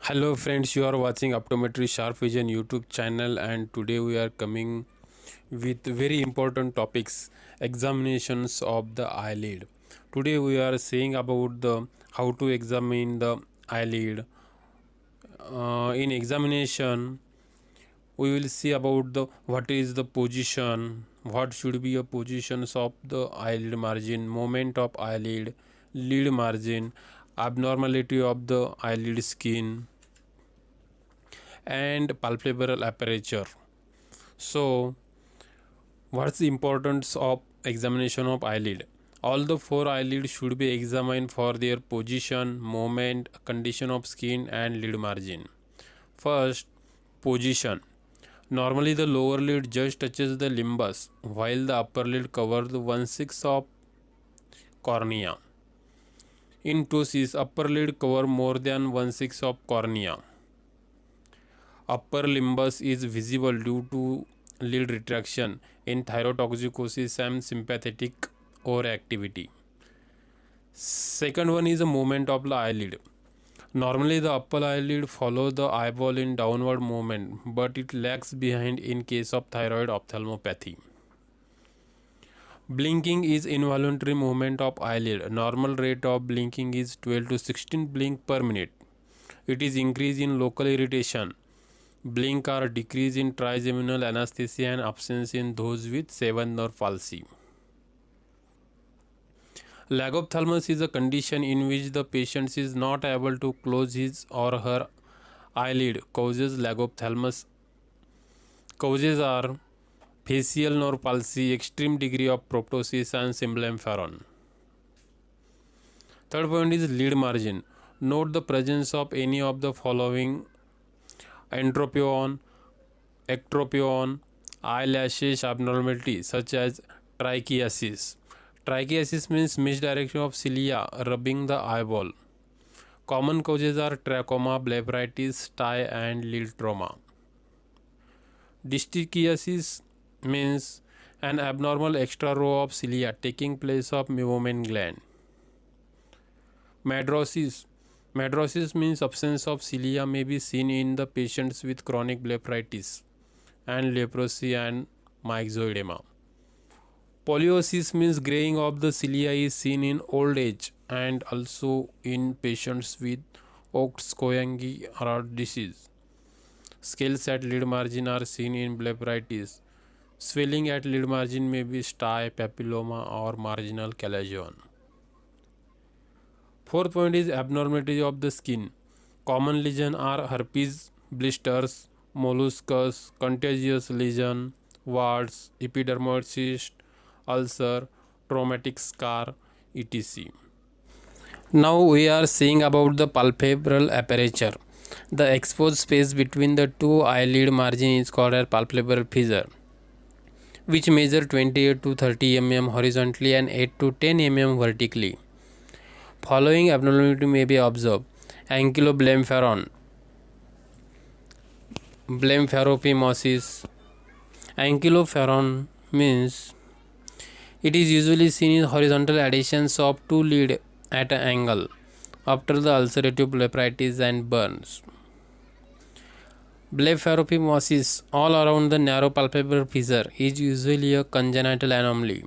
Hello friends, you are watching Optometry Sharp Vision YouTube channel, and today we are coming with very important topics, examinations of the eyelid. Today we are saying about the how to examine the eyelid. In examination we will see about the what is the position, what should be a positions of the eyelid margin, movement of eyelid, lid margin, abnormality of the eyelid skin, and palpebral aperture. So, what's the importance of examination of eyelid? All the four eyelids should be examined for their position, movement, condition of skin, and lid margin. First, position. Normally, the lower lid just touches the limbus, while the upper lid covers 1/6 of cornea. In ptosis, upper lid cover more than 1/6 of cornea. Upper limbus is visible due to lid retraction in thyrotoxicosis and sympathetic overactivity. Second one is the movement of the eyelid. Normally the upper eyelid follows the eyeball in downward movement, but it lags behind in case of thyroid ophthalmopathy. Blinking is involuntary movement of eyelid. Normal rate of blinking is 12 to 16 blink per minute. It is increase in local irritation. Blink or decrease in trigeminal anesthesia and absence in those with seventh nerve palsy. Lagophthalmos is a condition in which the patient is not able to close his or her eyelid. Causes lagophthalmos. Causes are facial nerve palsy, extreme degree of proptosis, and symblepharon. Third point is lid margin. Note the presence of any of the following: entropion, ectropion, eyelashes abnormality such as trichiasis. Trichiasis means misdirection of cilia rubbing the eyeball. Common causes are trachoma, blepharitis, stye, and lid trauma. Distichiasis means an abnormal extra row of cilia taking place of meibomian gland. Madrosis. Madrosis means absence of cilia may be seen in the patients with chronic blepharitis and leprosy and myxoedema. Polyiosis means graying of the cilia is seen in old age and also in patients with Oakes-Coyne disease. Scales at lid margin are seen in blepharitis. Swelling at lid margin may be stye, papilloma, or marginal chalazion. Fourth point is abnormality of the skin. Common lesions are herpes, blisters, molluscus, contagious lesion, warts, epidermoid cyst, ulcer, traumatic scar, etc. Now we are seeing about the palpebral aperture. The exposed space between the two eyelid margin is called as palpebral fissure, which measure 28 to 30 mm horizontally and 8 to 10 mm vertically. Following abnormality may be observed: ankyloblepharon, blepharopimosis. Ankylopharon means it is usually seen in horizontal adhesions of two lids at an angle after the ulcerative blepharitis and burns. Blepharopimosis all around the narrow palpebral fissure is usually a congenital anomaly.